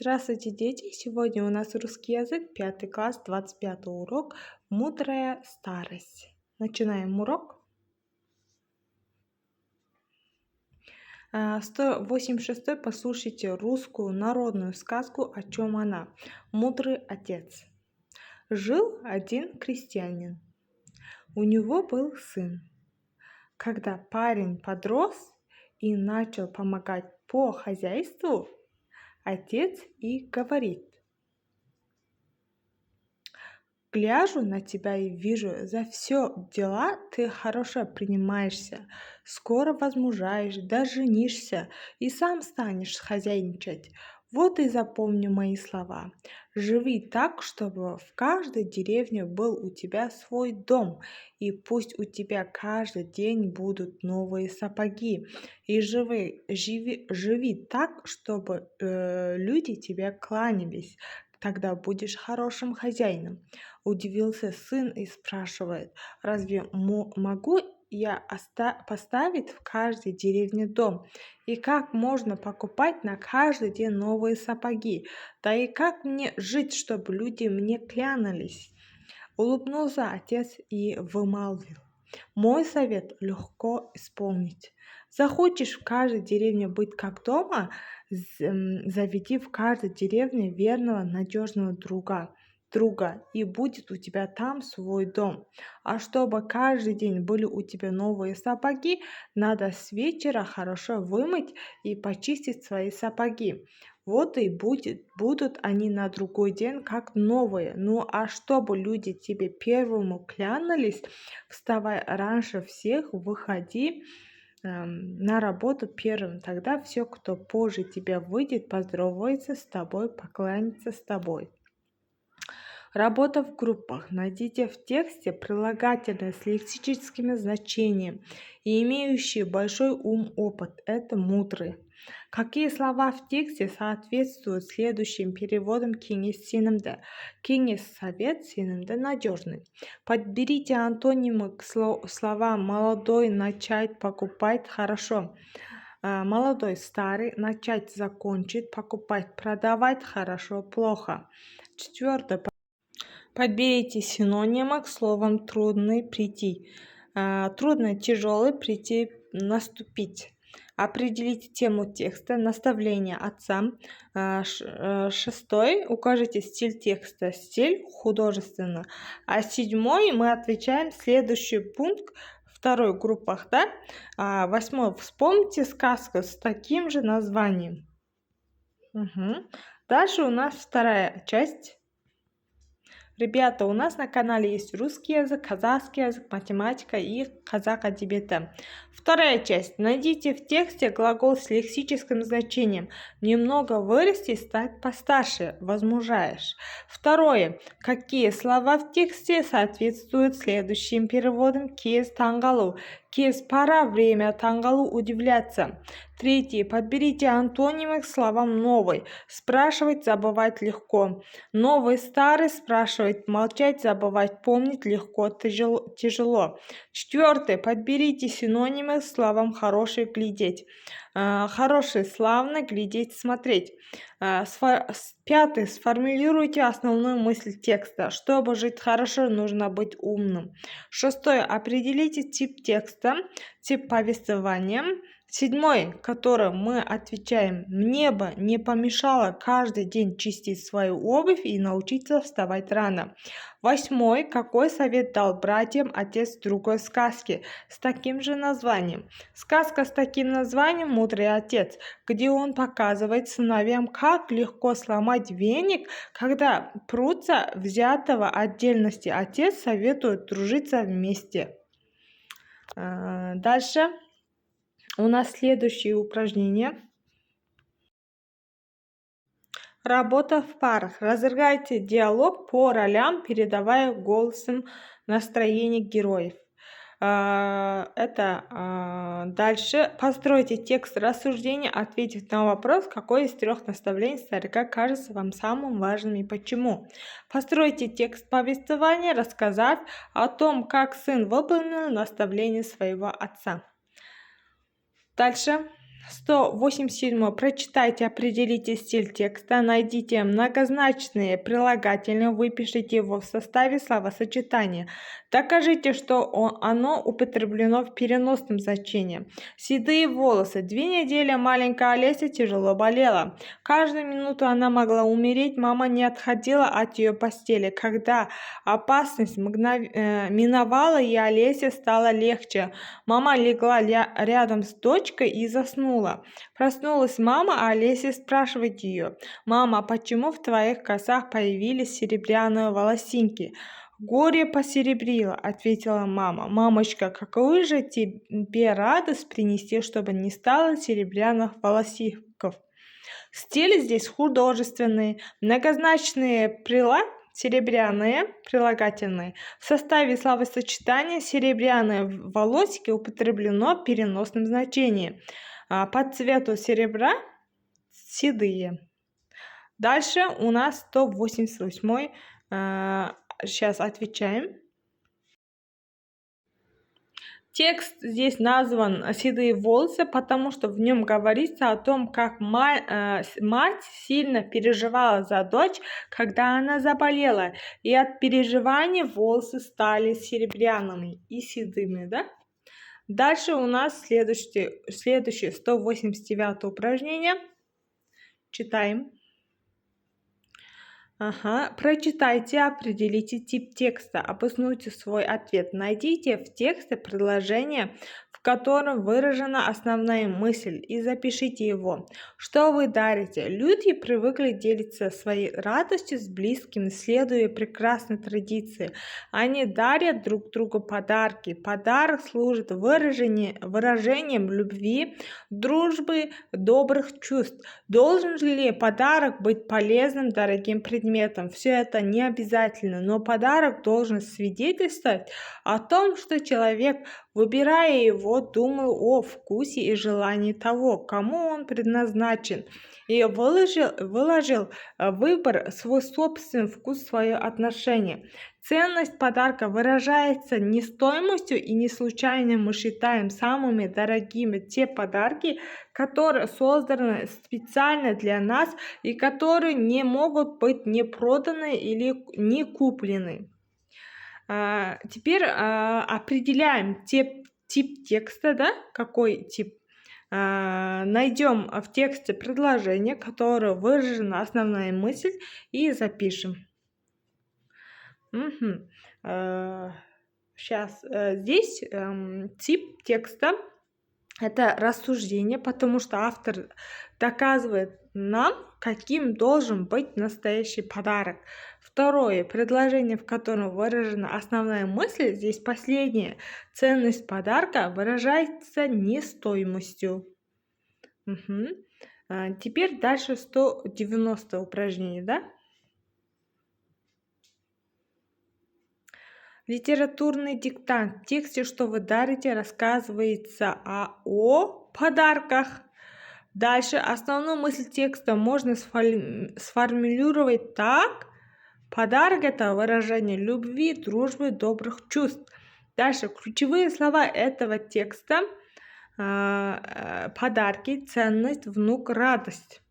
Здравствуйте, дети! Сегодня у нас русский язык, 5 класс, 25 урок «Мудрая старость». Начинаем урок. 186 послушайте русскую народную сказку, о чем она. Мудрый отец. Жил один крестьянин. У него был сын. Когда парень подрос и начал помогать по хозяйству, отец и говорит: гляжу на тебя и вижу, за все дела ты хорошо принимаешься, скоро возмужаешь, да женишься и сам станешь хозяйничать. Вот и запомни мои слова. Живи так, чтобы в каждой деревне был у тебя свой дом, и пусть у тебя каждый день будут новые сапоги. И живи так, чтобы люди тебе кланялись. Тогда будешь хорошим хозяином. Удивился сын и спрашивает: разве могу я поставить в каждой деревне дом? И как можно покупать на каждый день новые сапоги? Да и как мне жить, чтобы люди мне клянались? Улыбнулся отец и вымолвил: мой совет легко исполнить. Захочешь в каждой деревне быть как дома, заведи в каждой деревне верного, надежного друга, и будет у тебя там свой дом. А чтобы каждый день были у тебя новые сапоги, надо с вечера хорошо вымыть и почистить свои сапоги. Вот и будут они на другой день как новые. Ну а чтобы люди тебе первому клянались, вставай раньше всех, выходи на работу первым. Тогда все, кто позже тебя выйдет, поздоровается с тобой, поклонится с тобой. Работа в группах. Найдите в тексте прилагательные с лексическими значениями и имеющие большой опыт. Это мудрый. Какие слова в тексте соответствуют следующим переводам кеңес сенімді? Кеңес совет, сенімді надежный. Подберите антонимы к словам молодой, начать, покупать, хорошо. Молодой, старый, начать, закончить, покупать, продавать, хорошо, плохо. Четвертое. Подберите синонимы к словам трудный, прийти. Трудно, тяжелый, прийти, наступить. Определите тему текста, наставление отца. Шестой. Укажите стиль текста. Стиль художественно. А седьмой мы отвечаем следующий пункт. Второй группах, да? Восьмой. Вспомните сказку с таким же названием. Дальше у нас вторая часть. Ребята, у нас на канале есть русский язык, казахский язык, математика и казах әдебиеті. Вторая часть. Найдите в тексте глагол с лексическим значением. Немного вырасти, стать постарше, возмужаешь. Второе. Какие слова в тексте соответствуют следующим переводам? Кез, таңғалу. Кез, пора, время, таңғалу, удивляться. Третье. Подберите антонимы к словам новый. Спрашивать, забывать легко. Новый, старый, спрашивать, молчать, забывать, помнить легко, тяжело. Четвертое. Подберите синонимы к словам хороший, глядеть. Хороший, славно, глядеть, смотреть. Пятый. Сформулируйте основную мысль текста. Чтобы жить хорошо, нужно быть умным. Шестое. Определите тип текста, тип повествования. Седьмой, которым мы отвечаем: мне бы не помешало каждый день чистить свою обувь и научиться вставать рано. Восьмой, какой совет дал братьям отец другой сказки с таким же названием? Сказка с таким названием «Мудрый отец», где он показывает сыновьям, как легко сломать веник, когда прутся взятого отдельности. Отец советует дружиться вместе. Дальше. У нас следующее упражнение. Работа в парах. Разыграйте диалог по ролям, передавая голосом настроение героев. Дальше. Постройте текст рассуждения, ответив на вопрос, какое из трех наставлений старика кажется вам самым важным и почему. Постройте текст повествования, рассказав о том, как сын выполнил наставление своего отца. Дальше. 187. Прочитайте, определите стиль текста, найдите многозначные прилагательные, выпишите его в составе словосочетания. Докажите, что оно употреблено в переносном значении. Седые волосы. 2 недели маленькая Олеся тяжело болела. Каждую минуту она могла умереть, мама не отходила от ее постели. Когда опасность миновала, и Олесе стало легче. Мама легла рядом с дочкой и заснула. Проснулась мама, а Олеся спрашивает ее: «Мама, почему в твоих косах появились серебряные волосинки?» «Горе посеребрило», — ответила мама. «Мамочка, какую же тебе радость принести, чтобы не стало серебряных волосиков?» Стиль здесь художественный, многозначные серебряные прилагательные. В составе словосочетания серебряные волосики употреблено в переносном значении. По цвету серебра седые. Дальше у нас 188. Сейчас отвечаем. Текст здесь назван «Седые волосы», потому что в нем говорится о том, как мать сильно переживала за дочь, когда она заболела, и от переживаний волосы стали серебряными и седыми, да? Дальше у нас следующее 189 упражнение. Читаем. Прочитайте, определите тип текста, обоснуйте свой ответ. Найдите в тексте предложение, в котором выражена основная мысль, и запишите его. Что вы дарите? Люди привыкли делиться своей радостью с близкими, следуя прекрасной традиции. Они дарят друг другу подарки. Подарок служит выражением любви, дружбы, добрых чувств. Должен ли подарок быть полезным, дорогим предметом? Все это не обязательно, но подарок должен свидетельствовать о том, что человек, выбирая его, думал о вкусе и желании того, кому он предназначен, и выложил выбор, свой собственный вкус, свое отношение. Ценность подарка выражается не стоимостью, и не случайно мы считаем самыми дорогими те подарки, которые созданы специально для нас и которые не могут быть не проданы или не куплены. Теперь определяем тип текста, да, какой тип. Найдем в тексте предложение, которое выражена основная мысль, и запишем. Сейчас здесь тип текста — это рассуждение, потому что автор доказывает нам, каким должен быть настоящий подарок. Второе — предложение, в котором выражена основная мысль, здесь последнее. Ценность подарка выражается не стоимостью. Теперь дальше 190 упражнение, да? Литературный диктант. В тексте, что вы дарите, рассказывается о подарках. Дальше основную мысль текста можно сформулировать так. Подарок — это выражение любви, дружбы, добрых чувств. Дальше ключевые слова этого текста: подарки, ценность, внук, радость.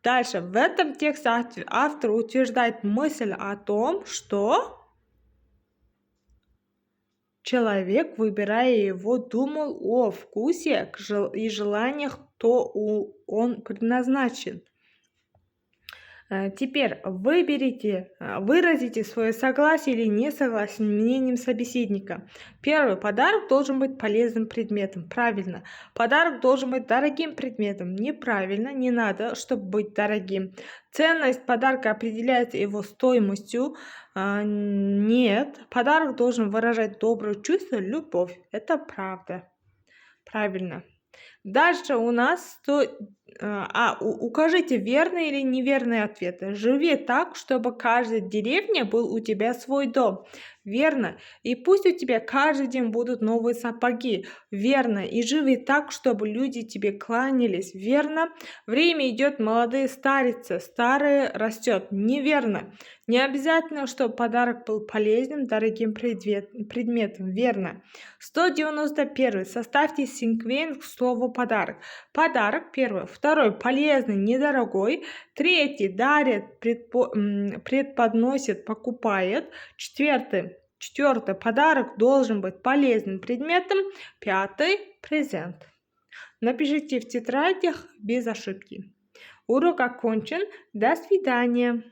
Дальше в этом тексте автор утверждает мысль о том, что человек, выбирая его, думал о вкусе и желаниях, кто он предназначен. Теперь выразите свое согласие или несогласие с мнением собеседника. Первый: подарок должен быть полезным предметом. Правильно. Подарок должен быть дорогим предметом. Неправильно, не надо, чтобы быть дорогим. Ценность подарка определяется его стоимостью. Нет. Подарок должен выражать доброе чувство, любовь. Это правда. Правильно. Дальше у нас укажите верные или неверные ответы. Живи так, чтобы каждая деревня был у тебя свой дом. Верно. И пусть у тебя каждый день будут новые сапоги. Верно. И живи так, чтобы люди тебе кланялись. Верно. Время идет, молодые старятся, старые растет. Неверно. Не обязательно, чтобы подарок был полезным, дорогим предметом. Верно. 191. Составьте синквейн к слову подарок. Подарок первый. Второй полезный, недорогой. Третий дарит, преподносит, покупает. Четвертый подарок должен быть полезным предметом. Пятый презент. Напишите в тетрадях без ошибки. Урок окончен. До свидания.